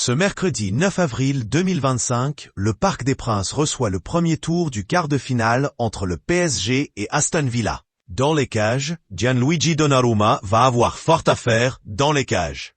Ce mercredi 9 avril 2025, le Parc des Princes reçoit le premier tour du quart de finale entre le PSG et Aston Villa. Dans les cages, Gianluigi Donnarumma va avoir fort à faire dans les cages.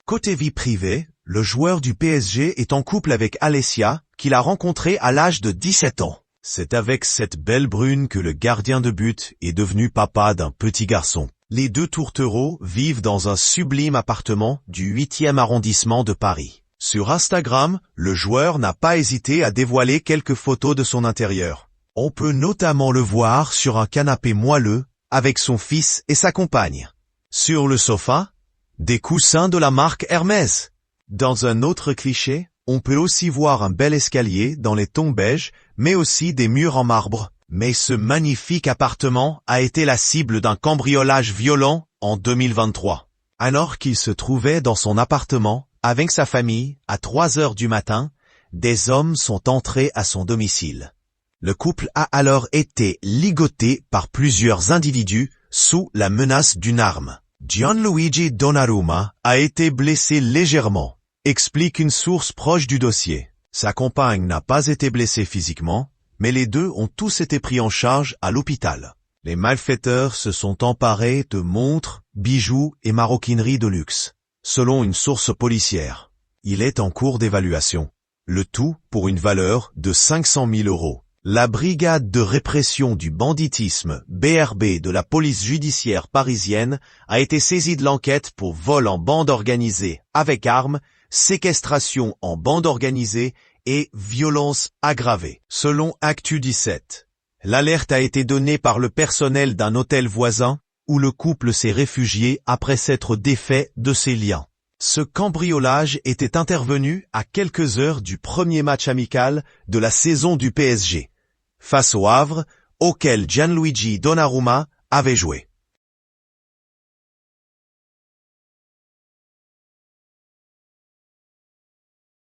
Côté vie privée, le joueur du PSG est en couple avec Alessia, qu'il a rencontrée à l'âge de 17 ans. C'est avec cette belle brune que le gardien de but est devenu papa d'un petit garçon. Les deux tourtereaux vivent dans un sublime appartement du 8e arrondissement de Paris. Sur Instagram, le joueur n'a pas hésité à dévoiler quelques photos de son intérieur. On peut notamment le voir sur un canapé moelleux, avec son fils et sa compagne. Sur le sofa, des coussins de la marque Hermès. Dans un autre cliché, on peut aussi voir un bel escalier dans les tons beige, mais aussi des murs en marbre. Mais ce magnifique appartement a été la cible d'un cambriolage violent en 2023. Alors qu'il se trouvait dans son appartement, avec sa famille, à 3 heures du matin, des hommes sont entrés à son domicile. Le couple a alors été ligoté par plusieurs individus sous la menace d'une arme. Gianluigi Donnarumma a été blessé légèrement, explique une source proche du dossier. Sa compagne n'a pas été blessée physiquement, mais les deux ont tous été pris en charge à l'hôpital. Les malfaiteurs se sont emparés de montres, bijoux et maroquineries de luxe, selon une source policière. Il est en cours d'évaluation. Le tout pour une valeur de 500 000 €. La brigade de répression du banditisme, BRB de la police judiciaire parisienne, a été saisie de l'enquête pour vol en bande organisée avec armes, séquestration en bande organisée et violence aggravée. Selon Actu 17, l'alerte a été donnée par le personnel d'un hôtel voisin où le couple s'est réfugié après s'être défait de ses liens. Ce cambriolage était intervenu à quelques heures du premier match amical de la saison du PSG, face au Havre, auquel Gianluigi Donnarumma avait joué.